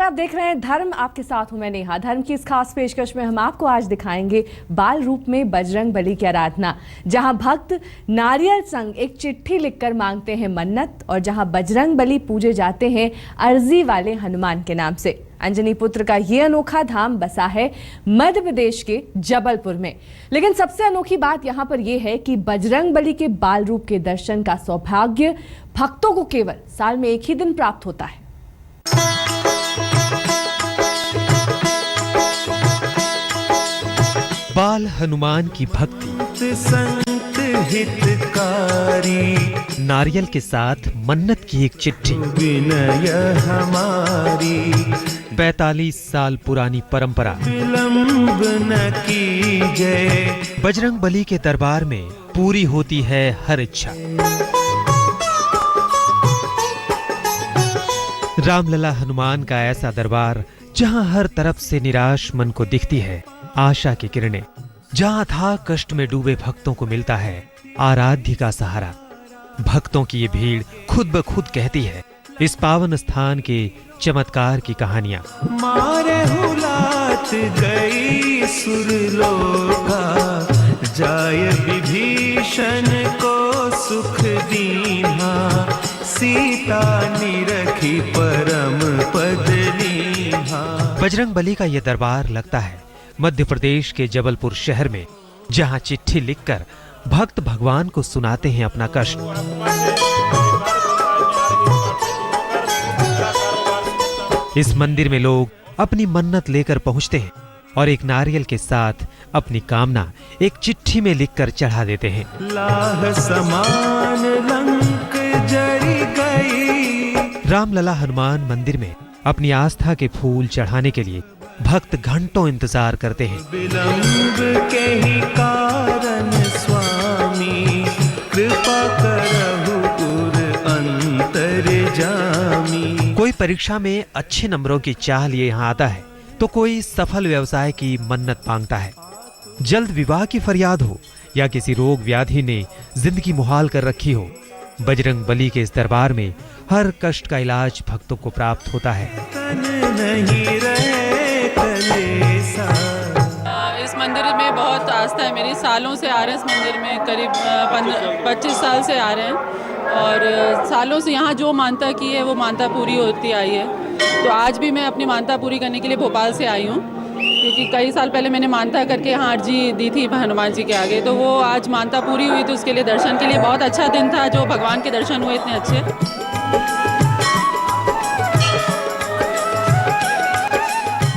आप देख रहे हैं धर्म, आपके साथ हूं मैं नेहा। धर्म की इस खास पेशकश में हम आपको आज दिखाएंगे बाल रूप में बजरंग बली की आराधना, जहां भक्त नारियल संग एक चिट्ठी लिखकर मांगते हैं मन्नत और जहां बजरंग बली पूजे जाते हैं अर्जी वाले हनुमान के नाम से। अंजनी पुत्र का ये अनोखा धाम बसा है मध्य प्रदेश के जबलपुर में। लेकिन सबसे अनोखी बात यहाँ पर यह है कि बजरंग बली के बाल रूप के दर्शन का सौभाग्य भक्तों को केवल साल में एक ही दिन प्राप्त होता है। बाल हनुमान की भक्ति, संत हितकारी, नारियल के साथ मन्नत की एक चिट्ठी, विनय हमारी, 45 साल पुरानी परंपरा, विलंब न कीजिए, बजरंग बली के दरबार में पूरी होती है हर इच्छा। रामलला हनुमान का ऐसा दरबार जहां हर तरफ से निराश मन को दिखती है आशा की किरणें, जहां था कष्ट में डूबे भक्तों को मिलता है आराध्य का सहारा। भक्तों की ये भीड़ खुद ब खुद कहती है इस पावन स्थान के चमत्कार की कहानियां। मारे हुलात गई सुरलोका, जाय विभीषण को सुख दीन्हा, सीता निरखी परम पद लीन्हा। बजरंग बली का यह दरबार लगता है मध्य प्रदेश के जबलपुर शहर में, जहां चिट्ठी लिखकर भक्त भगवान को सुनाते हैं अपना कष्ट। इस मंदिर में लोग अपनी मन्नत लेकर पहुंचते हैं और एक नारियल के साथ अपनी कामना एक चिट्ठी में लिखकर चढ़ा देते हैं। लाह समान लंक जरी गई। रामलला हनुमान मंदिर में अपनी आस्था के फूल चढ़ाने के लिए भक्त घंटों इंतजार करते हैं। विलंब के ही कारण स्वामी, कृपा करहु गुर अंतर्जामी। कोई परीक्षा में अच्छे नंबरों की चाह लिए यहाँ आता है तो कोई सफल व्यवसाय की मन्नत मांगता है। जल्द विवाह की फरियाद हो या किसी रोग व्याधि ने जिंदगी मुहाल कर रखी हो, बजरंग बली के इस दरबार में हर कष्ट का इलाज भक्तों को प्राप्त होता है। नहीं रहे इस मंदिर में बहुत आस्था है मेरी, सालों से आ रहे हैं इस मंदिर में, करीब 25 साल से आ रहे हैं और सालों से यहाँ जो मानता की है वो मानता पूरी होती आई है। तो आज भी मैं अपनी मानता पूरी करने के लिए भोपाल से आई हूँ, क्योंकि कई साल पहले मैंने मानता करके यहाँ अर्जी दी थी हनुमान जी के आगे, तो वो आज मानता पूरी हुई। तो उसके लिए दर्शन के लिए बहुत अच्छा दिन था, जो भगवान के दर्शन हुए इतने अच्छे।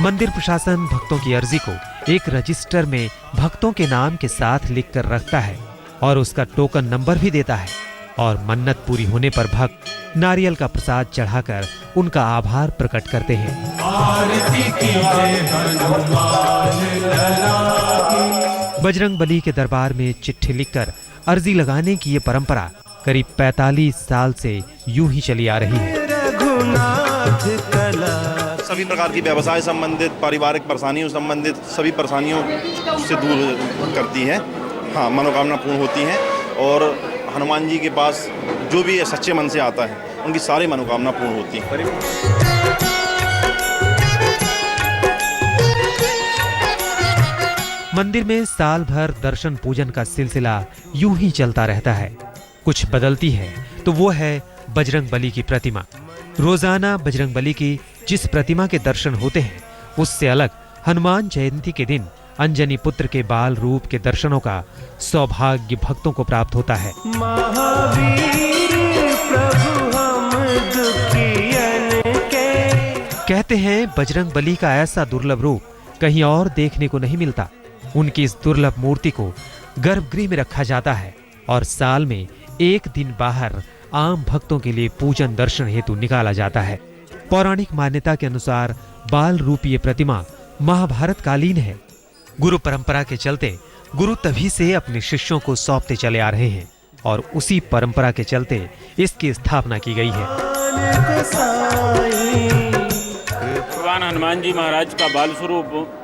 मंदिर प्रशासन भक्तों की अर्जी को एक रजिस्टर में भक्तों के नाम के साथ लिखकर रखता है और उसका टोकन नंबर भी देता है, और मन्नत पूरी होने पर भक्त नारियल का प्रसाद चढ़ाकर उनका आभार प्रकट करते हैं। बजरंग बली के दरबार में चिट्ठी लिखकर अर्जी लगाने की ये परंपरा करीब 45 साल से यूं ही चली आ रही है। सभी प्रकार की व्यवसाय संबंधित, पारिवारिक परेशानियों संबंधित सभी परेशानियों से दूर करती है। हाँ, मनोकामना पूर्ण होती हैं और हनुमान जी के पास जो भी सच्चे मन से आता है उनकी सारी मनोकामना पूर्ण होती है। मंदिर में साल भर दर्शन पूजन का सिलसिला यूं ही चलता रहता है। कुछ बदलती है तो वो है बजरंग बली की प्रतिमा। रोजाना बजरंग बली की जिस प्रतिमा के दर्शन होते हैं, उससे अलग हनुमान जयंती के दिन अंजनी पुत्र के बाल रूप के दर्शनों का सौभाग्य भक्तों को प्राप्त होता है। महावीर प्रभु हम दुखियन के। कहते हैं बजरंग बली का ऐसा दुर्लभ रूप कहीं और देखने को नहीं मिलता। उनकी इस दुर्लभ मूर्ति को गर्भगृह में रखा जाता है और साल में एक दिन बाहर आम भक्तों के लिए पूजन दर्शन हेतु निकाला जाता है। पौराणिक मान्यता के अनुसार बाल रूपी प्रतिमा महाभारत कालीन है। गुरु परंपरा के चलते गुरु तभी से अपने शिष्यों को सौंपते चले आ रहे हैं और उसी परंपरा के चलते इसकी स्थापना की गई है। भगवान हनुमान जी महाराज का बाल स्वरूप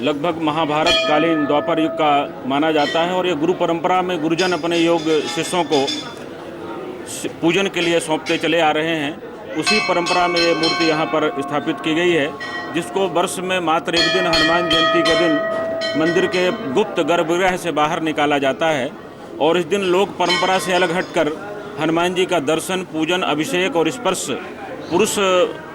लगभग महाभारत कालीन द्वापर युग का माना जाता है और ये गुरु परंपरा में गुरुजन अपने योग शिष्यों को पूजन के लिए सौंपते चले आ रहे हैं। उसी परंपरा में ये मूर्ति यहाँ पर स्थापित की गई है, जिसको वर्ष में मात्र एक दिन हनुमान जयंती के दिन मंदिर के गुप्त गर्भगृह से बाहर निकाला जाता है और इस दिन लोग परंपरा से अलग हटकर हनुमान जी का दर्शन, पूजन, अभिषेक और स्पर्श पुरुष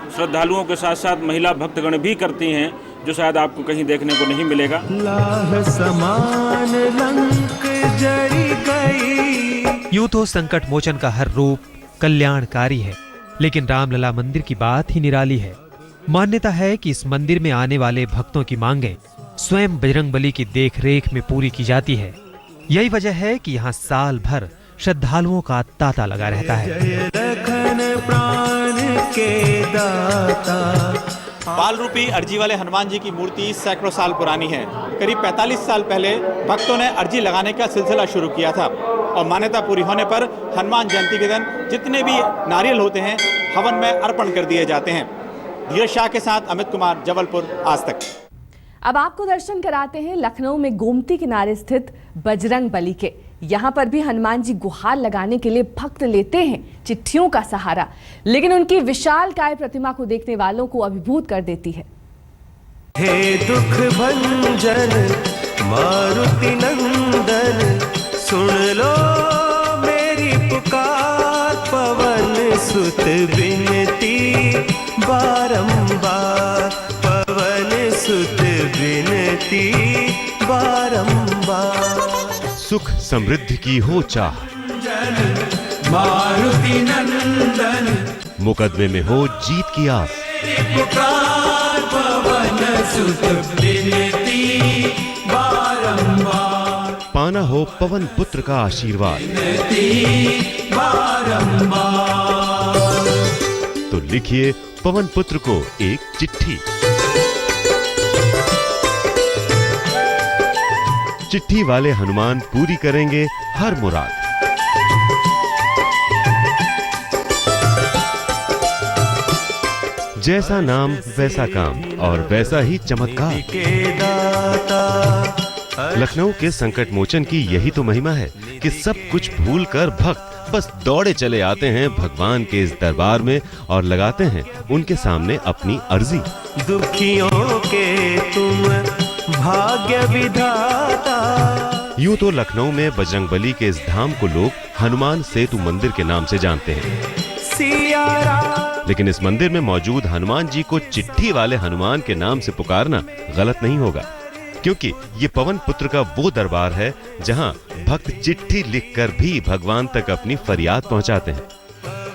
श्रद्धालुओं के साथ साथ महिला भक्तगण भी करती हैं, जो शायद आपको कहीं देखने को नहीं मिलेगा। लाह समान लंक जरी गई। यूं तो संकट मोचन का हर रूप कल्याणकारी है, लेकिन रामलला मंदिर की बात ही निराली है। मान्यता है कि इस मंदिर में आने वाले भक्तों की मांगें स्वयं बजरंगबली की देखरेख में पूरी की जाती है। यही वजह है कि यहाँ साल भर श्रद्धालुओं का तांता लगा रहता है। जय लखन प्राण के दाता। बाल रूपी अर्जी वाले हनुमान जी की मूर्ति सैकड़ों साल पुरानी है। करीब 45 साल पहले भक्तों ने अर्जी लगाने का सिलसिला शुरू किया था और मान्यता पूरी होने पर हनुमान जयंती के दिन जितने भी नारियल होते हैं हवन में अर्पण कर दिए जाते हैं। धीरज शाह के साथ अमित कुमार, जबलपुर, आज तक। अब आपको दर्शन कराते हैं लखनऊ में गोमती किनारे स्थित बजरंग बली के। यहाँ पर भी हनुमान जी गुहार लगाने के लिए भक्त लेते हैं चिट्ठियों का सहारा, लेकिन उनकी विशालकाय प्रतिमा को देखने वालों को अभिभूत कर देती है। हे दुख भंजन मारुति नंदन, सुन लो मेरी पुकार, पवन सुत विनती बारंबार, पवन सुत विनती बारंबार। सुख समृद्धि की हो चाह, मारुति नंदन, मुकदमे में हो जीत की आस, पुकार पवन सुत विनती बारंबार, पाना हो पवन पुत्र का आशीर्वाद, बारंबार। तो लिखिए पवन पुत्र को एक चिट्ठी। चिट्ठी वाले हनुमान पूरी करेंगे हर मुराद। जैसा नाम वैसा काम और वैसा ही चमत्कार। लखनऊ के संकट मोचन की यही तो महिमा है कि सब कुछ भूलकर भक्त बस दौड़े चले आते हैं भगवान के इस दरबार में और लगाते हैं उनके सामने अपनी अर्जी। दुखियों के तुम भाग्य विधाता। यूं तो लखनऊ में बजरंगबली के इस धाम को लोग हनुमान सेतु मंदिर के नाम से जानते हैं, लेकिन इस मंदिर में मौजूद हनुमान जी को चिट्ठी वाले हनुमान के नाम से पुकारना गलत नहीं होगा, क्योंकि ये पवन पुत्र का वो दरबार है जहां भक्त चिट्ठी लिखकर भी भगवान तक अपनी फरियाद पहुंचाते हैं।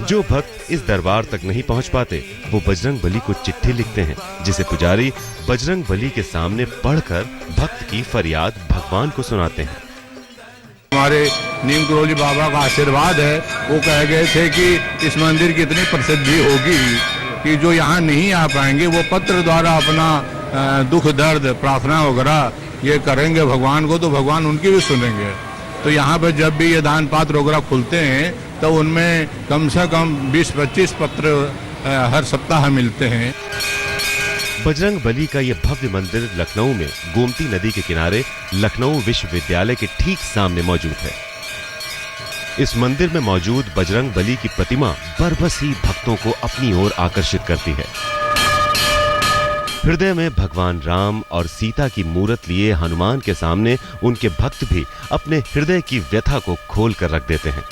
जो भक्त इस दरबार तक नहीं पहुंच पाते वो बजरंग बली को चिट्ठी लिखते हैं, जिसे पुजारी बजरंग बली के सामने पढ़कर भक्त की फरियाद भगवान को सुनाते हैं। हमारे नीम करोली बाबा का आशीर्वाद है, वो कह गए थे कि इस मंदिर की इतनी प्रसिद्धि होगी कि जो यहाँ नहीं आ पाएंगे वो पत्र द्वारा अपना दुख दर्द प्रार्थना वगैरह ये करेंगे भगवान को, तो भगवान उनकी भी सुनेंगे। तो यहाँ पर जब भी ये दान पात्र वगैरह खुलते हैं तो उनमें कम से कम 20-25 पत्र हर सप्ताह मिलते हैं। बजरंग बली का ये भव्य मंदिर लखनऊ में गोमती नदी के किनारे लखनऊ विश्वविद्यालय के ठीक सामने मौजूद है। इस मंदिर में मौजूद बजरंग बली की प्रतिमा बरबस ही भक्तों को अपनी ओर आकर्षित करती है। हृदय में भगवान राम और सीता की मूरत लिए हनुमान के सामने उनके भक्त भी अपने हृदय की व्यथा को खोल कर रख देते हैं।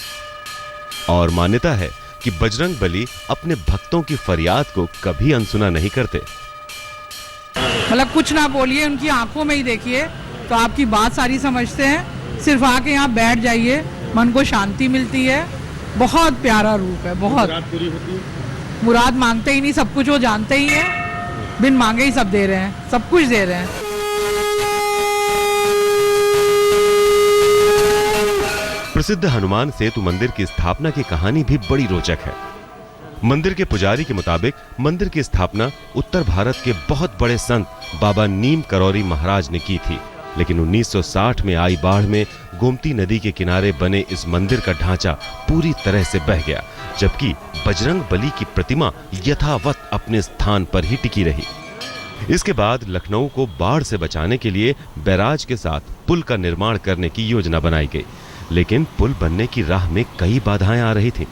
और मान्यता है कि बजरंग बली अपने भक्तों की फरियाद को कभी अनसुना नहीं करते। मतलब कुछ ना बोलिए, उनकी आंखों में ही देखिए तो आपकी बात सारी समझते हैं। सिर्फ आके यहाँ बैठ जाइए, मन को शांति मिलती है। बहुत प्यारा रूप है, बहुत। मुराद पूरी होती है। मुराद मांगते ही नहीं, सब कुछ वो जानते ही हैं, बिन मांगे ही सब दे रहे हैं, सब कुछ दे रहे हैं। प्रसिद्ध हनुमान सेतु मंदिर की स्थापना की कहानी भी बड़ी रोचक है। मंदिर के पुजारी के मुताबिक मंदिर की स्थापना उत्तर भारत के बहुत बड़े संत बाबा नीम करौरी महाराज ने की थी, लेकिन 1960 में आई बाढ़ में गोमती नदी के किनारे बने इस मंदिर का ढांचा पूरी तरह से बह गया, जबकि बजरंग बली की प्रतिमा यथावत अपने स्थान पर ही टिकी रही। इसके बाद लखनऊ को बाढ़ से बचाने के लिए बैराज के साथ पुल का निर्माण करने की योजना बनाई गई, लेकिन पुल बनने की राह में कई बाधाएं आ रही थीं।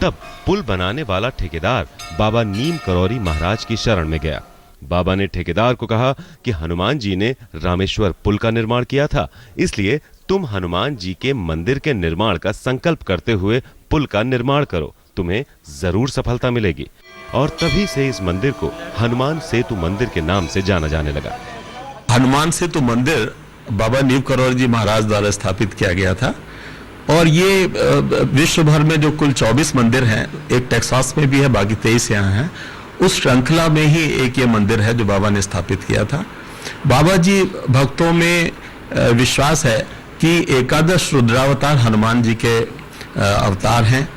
तब पुल बनाने वाला ठेकेदार बाबा नीम करौरी महाराज की शरण में गया। बाबा ने ठेकेदार को कहा कि हनुमान जी ने रामेश्वर पुल का निर्माण किया था, इसलिए तुम हनुमान जी के मंदिर के निर्माण का संकल्प करते हुए पुल का निर्माण करो, तुम्हें जरूर सफलता मिलेगी। और तभी से इस मंदिर को हनुमान सेतु मंदिर के नाम से जाना जाने लगा। हनुमान सेतु मंदिर बाबा नीम करौरी जी महाराज द्वारा स्थापित किया गया था और ये विश्व भर में जो कुल 24 मंदिर हैं, एक टेक्सास में भी है, बाकी 23 यहाँ हैं, उस श्रृंखला में ही एक ये मंदिर है जो बाबा ने स्थापित किया था। बाबा जी भक्तों में विश्वास है कि एकादश रुद्रावतार हनुमान जी के अवतार हैं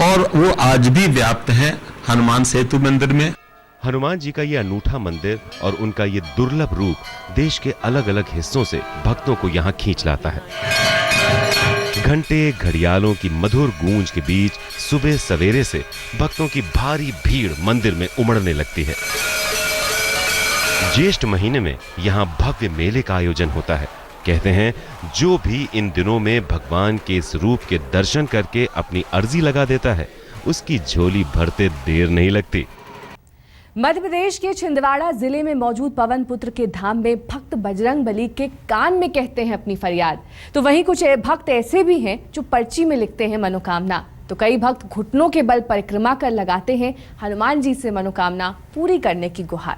और वो आज भी व्याप्त हैं हनुमान सेतु मंदिर में। हनुमान जी का ये अनूठा मंदिर और उनका ये दुर्लभ रूप देश के अलग अलग हिस्सों से भक्तों को यहाँ खींच लाता है। घंटे घड़ियालों की मधुर गूंज के बीच सुबह सवेरे से भक्तों की भारी भीड़ मंदिर में उमड़ने लगती है। ज्येष्ठ महीने में यहाँ भव्य मेले का आयोजन होता है। कहते हैं जो भी इन दिनों में भगवान के इस रूप के दर्शन करके अपनी अर्जी लगा देता है, उसकी झोली भरते देर नहीं लगती। मध्य प्रदेश के छिंदवाड़ा जिले में मौजूद पवन पुत्र के धाम में भक्त बजरंग बली के कान में कहते हैं अपनी फरियाद। तो वहीं कुछ भक्त ऐसे भी हैं जो पर्ची में लिखते हैं मनोकामना। तो कई भक्त घुटनों के बल परिक्रमा कर लगाते हैं हनुमान जी से मनोकामना पूरी करने की गुहार।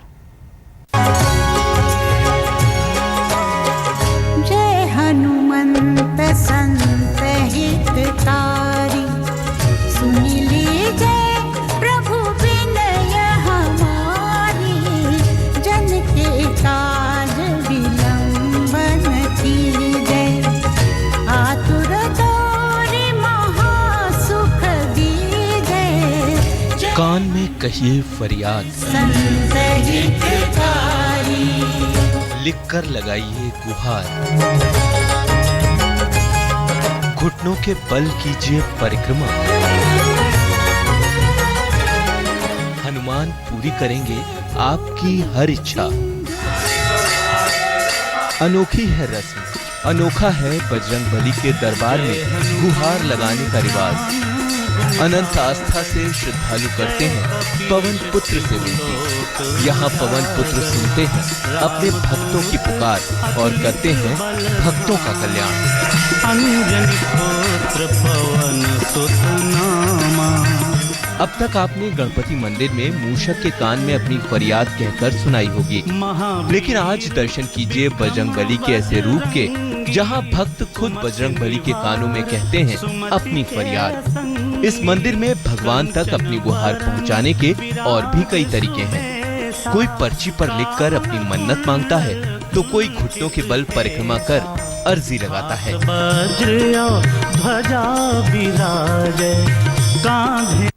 जय हनुमंत संत हितकारी, सुन लीजिए प्रभु विनय हमारी, जन के काज विलंब न कीजिए, आतुर तोरि महासुख दीजिए। कान में कहिए फरियाद, संत हितकारी, लिखकर लगाइए गुहार। घुटनों के बल कीजिए परिक्रमा, हनुमान पूरी करेंगे आपकी हर इच्छा। अनोखी है रस्म, अनोखा है बजरंग बली के दरबार में गुहार लगाने का रिवाज। अनंत आस्था से श्रद्धालु करते हैं पवन पुत्र से विनती। यहाँ पवन पुत्र सुनते हैं अपने भक्तों की पुकार और करते हैं भक्तों का कल्याण। अंजनी पुत्र पवन सुत नामा। अब तक आपने गणपति मंदिर में मूषक के कान में अपनी फरियाद कहकर सुनाई होगी, लेकिन आज दर्शन कीजिए बजरंग बली के ऐसे रूप के जहां भक्त खुद बजरंग बली के कानों में कहते हैं अपनी फरियाद। इस मंदिर में भगवान तक अपनी गुहार पहुंचाने के और भी कई तरीके हैं। कोई पर्ची पर लिखकर अपनी मन्नत मांगता है तो कोई घुटनों के बल परिक्रमा कर अर्जी लगाता है। वज्र ध्वजा विराजे, कांधे